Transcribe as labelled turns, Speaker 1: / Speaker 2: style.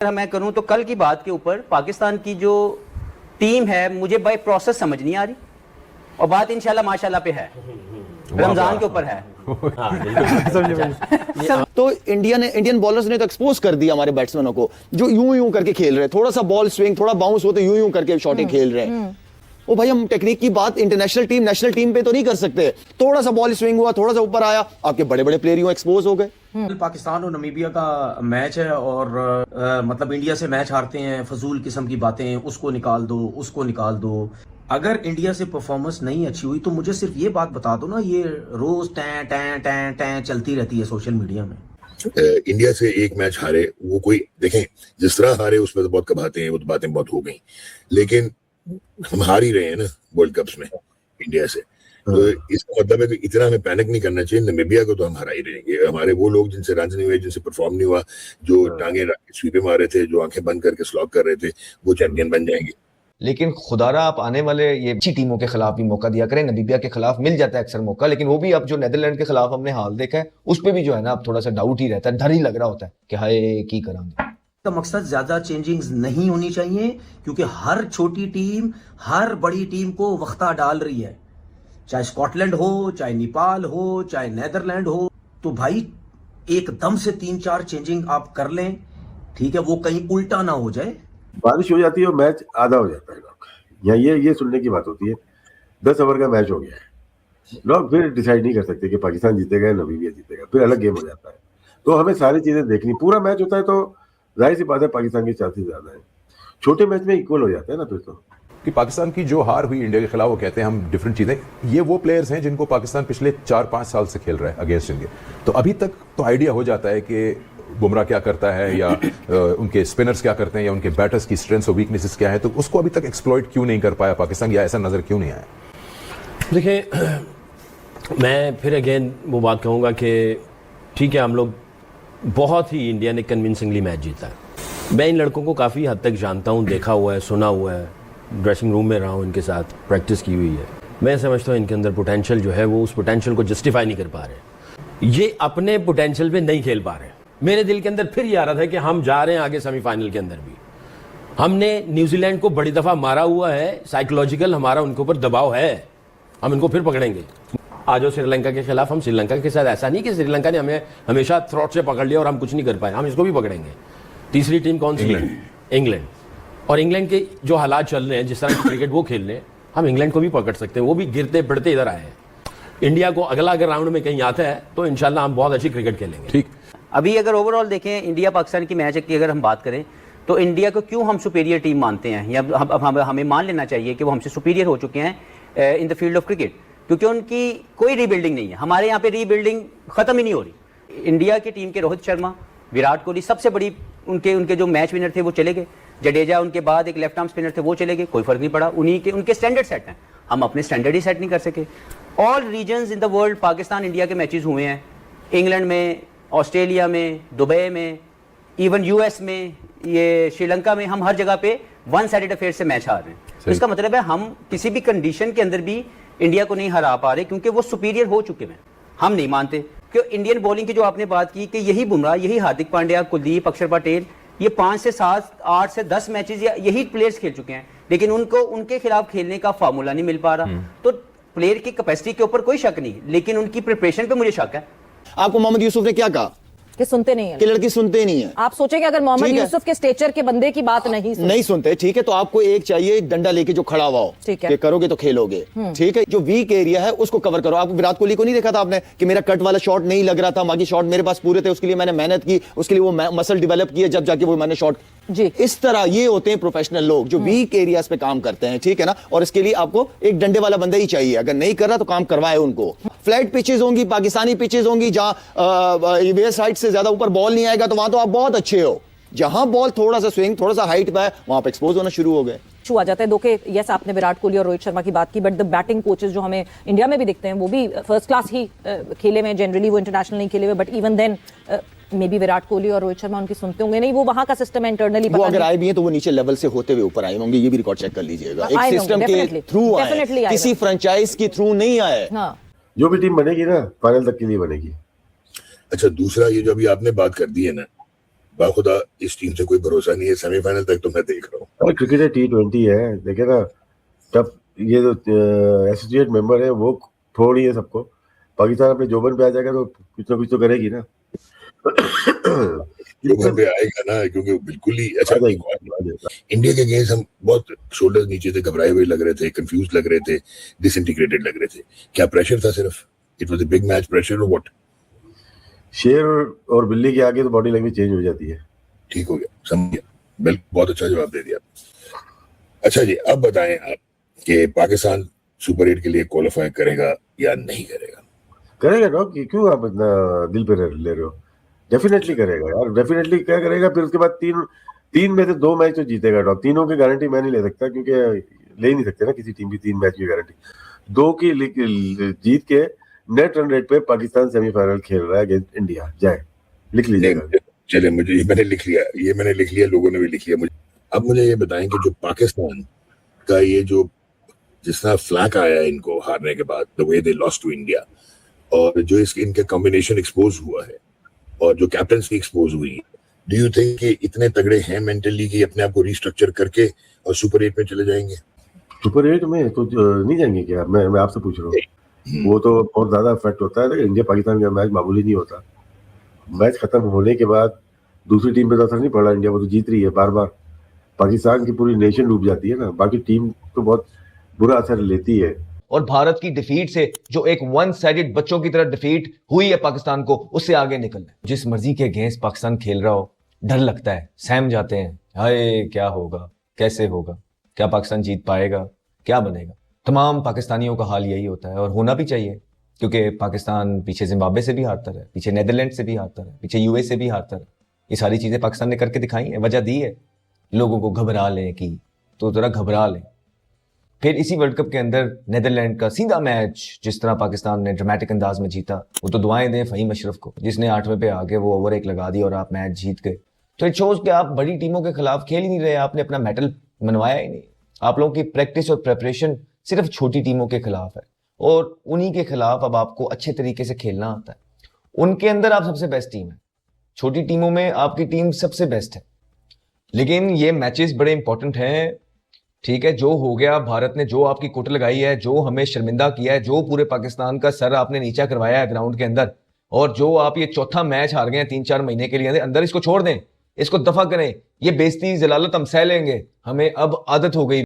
Speaker 1: अगर मैं करूं तो कल की बात के ऊपर पाकिस्तान की जो टीम है मुझे बाय प्रोसेस समझ नहीं आ रही, और बात इंशाल्लाह माशाल्लाह पे है, रमजान के ऊपर है।
Speaker 2: तो इंडियन बॉलर्स ने तो एक्सपोज कर दिया हमारे बैट्समैनों को, जो यूं यूं करके खेल रहे हैं, थोड़ा सा बॉल स्विंग थोड़ा बाउंस हो तो यूं यूं करके शॉटें खेल रहे हैं। ओ भाई, हम टेक्निक की बात इंटरनेशनल टीम नेशनल टीम पे तो नहीं कर सकते। थोड़ा सा बॉल स्विंग हुआ, थोड़ा सा ऊपर आया, आपके बड़े बड़े प्लेयर यूं एक्सपोज हो गए।
Speaker 3: पाकिस्तान और नमीबिया का मैच है और मतलब इंडिया से मैच हारते हैं, फजूल किस्म की बातें, उसको निकाल दो उसको निकाल दो। अगर इंडिया से परफॉर्मेंस नहीं अच्छी हुई तो मुझे सिर्फ ये बात बता दो ना, ये रोज टैं टैं टैं टैं चलती रहती है सोशल मीडिया में।
Speaker 4: इंडिया से एक मैच हारे, वो कोई देखें जिस तरह हारे उसमें तो बहुत कबाते हैं, वो तो बातें बहुत हो गई, लेकिन हम हार ही रहे हैं ना वर्ल्ड कप्स में इंडिया से। तो इसका मतलब है कि इतना हमें पैनिक नहीं करना चाहिए। नमीबिया को तो हम हरा ही रहेंगे। हमारे वो लोग जिनसे रन नहीं हुए, जिनसे परफॉर्म नहीं हुआ, जो टांगे स्वीपे मारे थे, जो आंखें बंद करके स्लॉग कर रहे थे, वो चैंपियन बन जाएंगे।
Speaker 5: लेकिन खुदारा आप आने वाले ये अच्छी टीमों के खिलाफ भी मौका दिया करें। नमीबिया के खिलाफ मिल जाता है अक्सर मौका, लेकिन वो भी अब जो नीदरलैंड के खिलाफ हमने हाल देखा है उस पर भी जो है ना अब थोड़ा सा डाउट ही रहता है, डर ही लग रहा होता है कि हाय की करांगे।
Speaker 3: का मकसद ज्यादा चेंजिंग्स नहीं होनी चाहिए, क्योंकि हर छोटी टीम हर बड़ी टीम को वख्ता डाल रही है, चाहे स्कॉटलैंड हो, चाहे नेपाल हो, चाहे नीदरलैंड हो। तो भाई एकदम से 3-4 चेंजिंग आप कर लें, ठीक है, वो कहीं उल्टा ना हो जाए।
Speaker 6: बारिश हो जाती है और मैच आधा हो जाता है। लोग या ये सुनने की बात होती है 10 ओवर का मैच हो गया है, लोग फिर डिसाइड नहीं कर सकते कि पाकिस्तान जीतेगा या नमीबिया जीतेगा, फिर अलग गेम हो जाता है। तो हमें सारी चीजें देखनी, पूरा मैच होता है तो जाहिर सी बात है पाकिस्तान की चांसेस ज्यादा है, छोटे मैच में इक्वल हो जाता है ना। फिर तो
Speaker 7: कि पाकिस्तान की जो हार हुई इंडिया के खिलाफ, वो कहते हैं हम डिफरेंट चीजें, ये वो प्लेयर्स हैं जिनको पाकिस्तान पिछले 4-5 साल से खेल रहा है अगेंस्ट इंडिया। तो अभी तक तो आइडिया हो जाता है कि बुमराह क्या करता है, या उनके स्पिनर्स क्या करते हैं, या उनके बैटर्स की स्ट्रेंथ्स और वीकनेसेस क्या है। तो उसको अभी तक एक्सप्लॉइट क्यों नहीं कर पाया पाकिस्तान, या ऐसा नजर क्यों नहीं आया?
Speaker 8: देखिए, मैं फिर अगेन वो बात कहूँगा कि ठीक है, हम लोग बहुत ही इंडिया ने कन्विंसिंगली मैच जीता है। मैं इन लड़कों को काफ़ी हद तक जानता हूँ, देखा हुआ है, सुना हुआ है, ड्रेसिंग रूम में रहा हूँ, इनके साथ प्रैक्टिस की हुई है। मैं समझता हूँ इनके अंदर पोटेंशियल जो है वो उस पोटेंशियल को जस्टिफाई नहीं कर पा रहे, ये अपने पोटेंशियल पे नहीं खेल पा रहे। मेरे दिल के अंदर फिर ये आ रहा था कि हम जा रहे हैं आगे सेमीफाइनल के अंदर भी। हमने न्यूजीलैंड को बड़ी दफ़ा मारा हुआ है, साइकोलॉजिकल हमारा उनके ऊपर दबाव है, हम इनको फिर पकड़ेंगे। आज श्रीलंका के खिलाफ, हम श्रीलंका के साथ ऐसा नहीं कि श्रीलंका ने हमें हमेशा थ्रॉट से पकड़ लिया और हम कुछ नहीं कर पाए, हम इसको भी पकड़ेंगे। तीसरी टीम कौन सी? इंग्लैंड। और इंग्लैंड के जो हालात चल रहे हैं, जिस तरह क्रिकेट वो खेल रहे हैं, हम इंग्लैंड को भी पकड़ सकते हैं। वो भी गिरते पड़ते इधर आए हैं। इंडिया को अगला अगर राउंड में कहीं आता है तो इंशाल्लाह हम बहुत अच्छी क्रिकेट खेलेंगे।
Speaker 7: ठीक।
Speaker 1: अभी अगर ओवरऑल देखें इंडिया पाकिस्तान की मैच की अगर हम बात करें तो इंडिया को क्यों हम सुपीरियर टीम मानते हैं, या हमें मान लेना चाहिए कि वो हमसे सुपीरियर हो चुके हैं in the field of cricket, क्योंकि उनकी कोई रीबिल्डिंग नहीं है। हमारे यहाँ पे रीबिल्डिंग खत्म ही नहीं हो रही। इंडिया की टीम के रोहित शर्मा, विराट कोहली सबसे बड़ी, उनके जो मैच विनर थे वो चले गए, जडेजा उनके बाद एक लेफ्ट आर्म स्पिनर थे वो चले गए, कोई फर्क नहीं पड़ा। उनके स्टैंडर्ड सेट हैं, हम अपने स्टैंडर्ड ही सेट नहीं कर सके। All reasons in the world Pakistan India के मैचेस हुए हैं, इंग्लैंड में, ऑस्ट्रेलिया में, दुबई में, इवन यूएस में, ये श्रीलंका में, हम हर जगह पे वन साइडेड अफेयर से मैच हार रहे हैं। तो इसका मतलब है हम किसी भी कंडीशन के अंदर भी इंडिया को नहीं हरा पा रहे, क्योंकि वो सुपीरियर हो चुके हैं। हम नहीं मानते कि इंडियन बॉलिंग की जो आपने बात की कि यही बुमराह, यही हार्दिक पांड्या, कुलदीप, अक्षर पटेल, ये 5 से 7, 8 से 10 मैचेस या यही प्लेयर्स खेल चुके हैं, लेकिन उनको उनके खिलाफ खेलने का फार्मूला नहीं मिल पा रहा। तो प्लेयर की कैपेसिटी के ऊपर कोई शक नहीं, लेकिन उनकी प्रिपरेशन पे मुझे शक है।
Speaker 2: आपको मोहम्मद यूसुफ ने क्या कहा
Speaker 9: कि सुनते नहीं है,
Speaker 2: कि लड़की सुनते नहीं है।
Speaker 9: आप सोचे कि अगर मोहम्मद यूसुफ के स्टेचर के बंदे की बात नहीं
Speaker 2: सुनते, ठीक है, तो आपको एक चाहिए डंडा लेके जो खड़ा हुआ हो,
Speaker 9: ठीक है,
Speaker 2: कि करोगे तो खेलोगे, ठीक है। जो वीक एरिया है उसको कवर करो। आप विराट कोहली को नहीं देखा था आपने कि मेरा कट वाला शॉट नहीं लग रहा था, बाकी शॉट मेरे पास पूरे थे, उसके लिए मैंने मेहनत की, उसके लिए वो मसल डेवलप किया, जब जाके वो मैंने शॉट जी। इस तरह ये होते हैं प्रोफेशनल लोग जो वीक एरियाज पे काम करते हैं, ठीक है ना। और इसके लिए आपको एक डंडे वाला बंदा ही चाहिए, अगर नहीं कर रहा तो काम करवाए उनको। फ्लैट पिचेस होंगी, पाकिस्तानी पिचेस होंगी, जहां वेस्ट साइड से ज्यादा ऊपर बॉल नहीं आएगा, तो वहां तो आप बहुत अच्छे हो। जहां बॉल थोड़ा सा स्विंग, थोड़ा सा हाइट पे है, वहां पे एक्सपोज होना शुरू हो गए,
Speaker 9: आ जाता है। दो के यस, आपने विराट कोहली और रोहित शर्मा की बात की, बट द बैटिंग कोचेस जो हमें इंडिया में भी दिखते हैं वो भी फर्स्ट क्लास ही खेले में, जनरली वो इंटरनेशनल नहीं खेले हुए, but even then maybe Virat Kohli और रोहित शर्मा उनकी सुनते होंगे नहीं, वो वहां का सिस्टम है इंटरनली। वो
Speaker 2: अगर आए भी हैं तो वो नीचे लेवल से होते हुए ऊपर आए होंगे, ये भी रिकॉर्ड चेक कर लीजिएगा। एक सिस्टम के थ्रू आए, किसी फ्रेंचाइज के थ्रू नहीं आए।
Speaker 6: जो भी टीम बनेगी ना फाइनल तक के लिए बनेगी।
Speaker 4: अच्छा, दूसरा ये जो अभी आपने बात कर दी है ना, बाखुदा इस टीम से कोई भरोसा नहीं है, सेमीफाइनल तक तो मैं देख रहा हूँ।
Speaker 6: और क्रिकेट है, T20 है, देखे ना। तब ये जो एसोसिएट मेंबर है वो थोड़ी है सबको। पाकिस्तान अपने जोबन पे आ जाएगा तो कुछ ना कुछ तो करेगी ना।
Speaker 4: जोबन पे आएगा ना, क्योंकि बिल्कुल ही अच्छा। इंडिया के अगेंस्ट हम बहुत शोल्डर्स नीचे थे, घबराए हुए लग रहे थे, कंफ्यूज लग रहे थे, डिसइंटीग्रेटेड लग रहे थे। क्या प्रेशर था सिर्फ? It was a big match pressure और व्हाट?
Speaker 6: शेर और बिल्ली के आगे तो बॉडी लैंग्वेज चेंज हो जाती है।
Speaker 4: ठीक हो गया, समझ गया, बिल्कुल, बहुत अच्छा जवाब दे दिया। अच्छा जी, अब बताएं आप कि पाकिस्तान सुपर 8 के लिए क्वालिफाई करेगा या नहीं करेगा?
Speaker 6: करेगा ना, कि क्यों आप इतना दिल पे ले रहे हो? डेफिनेटली करेगा यार, डेफिनेटली क्या करेगा। फिर उसके बाद तीन में से 2 मैच तो जीतेगा डॉग। तीनों की गारंटी मैं नहीं ले सकता, क्योंकि ले ही नहीं सकते ना किसी टीम की 3 मैच की गारंटी। 2 की जीत के नेट रन रेट पे पाकिस्तान सेमीफाइनल खेल रहा है अगेंस्ट इंडिया। जाए, लिख लीजिएगा।
Speaker 4: चले, मुझे ये मैंने लिख लिया, लोगों ने भी लिख लिया। अब मुझे ये बताएं कि जो पाकिस्तान का ये जो जिस तरह फ्लैक आया इनको हारने के बाद, the way they lost to India, और जो इनके कॉम्बिनेशन एक्सपोज हुआ है और जो कैप्टनसी एक्सपोज हुई है, डू यू थिंक कि इतने तगड़े हैं मेंटली कि अपने आप को रिस्ट्रक्चर करके और सुपर 8 में चले जाएंगे?
Speaker 6: सुपर 8 में तो नहीं जाएंगे क्या? मैं आपसे पूछ रहा हूँ। वो तो बहुत ज्यादा इफेक्ट होता है, लेकिन इंडिया पाकिस्तान का मैच मामूली नहीं होता। मैच खत्म होने के बाद दूसरी टीम पे तो असर नहीं पड़ा। इंडिया वो तो जीत रही है बार बार। पाकिस्तान की पूरी नेशन डूब जाती है ना, बाकी टीम तो बहुत बुरा असर लेती है।
Speaker 5: और भारत की डिफीट से जो एक वन साइडेड बच्चों की तरह डिफीट हुई है पाकिस्तान को, उससे आगे निकलना है। जिस मर्जी के अगेंस्ट पाकिस्तान खेल रहा हो, डर लगता है, सहम जाते हैं, हाय क्या होगा, कैसे होगा, क्या पाकिस्तान जीत पाएगा, क्या बनेगा। तमाम पाकिस्तानियों का हाल यही होता है, और होना भी चाहिए, क्योंकि पाकिस्तान पीछे जिम्बाब्वे से भी हारता रहा, पीछे नीदरलैंड से भी हारता रहा, पीछे यूएस से भी हारता रहा। ये सारी चीजें पाकिस्तान ने करके दिखाई है, वजह दी है लोगों को घबरा लें की, तो जरा घबरा लें। फिर इसी वर्ल्ड कप के अंदर नीदरलैंड का सीधा मैच जिस तरह पाकिस्तान ने ड्रामेटिक अंदाज में जीता, वो तो दुआएं दें फहीम अशरफ को, जिसने 8वें पे आके वो ओवर 1 लगा दी और आप मैच जीत गए। तो इट शोज कि आप बड़ी टीमों के खिलाफ खेल ही नहीं रहे, आपने अपना मेडल मनवाया ही नहीं। आप लोगों की प्रैक्टिस और प्रेपरेशन सिर्फ छोटी टीमों के खिलाफ है, और उन्हीं के खिलाफ अब आपको अच्छे तरीके से खेलना आता है। उनके अंदर आप सबसे बेस्ट टीम है, छोटी टीमों में आपकी टीम सबसे बेस्ट है। लेकिन ये मैचेस बड़े इंपॉर्टेंट हैं, ठीक है। जो हो गया, भारत ने जो आपकी कोट लगाई है, जो हमें शर्मिंदा किया है, जो पूरे पाकिस्तान का सर आपने नीचा करवाया है ग्राउंड के अंदर, और जो आप ये चौथा मैच हार गए हैं 3-4 महीने के लिए अंदर, इसको छोड़ दें, इसको दफा करें। ये बेइज्जती जलालत हम सह लेंगे, हमें अब आदत हो गई।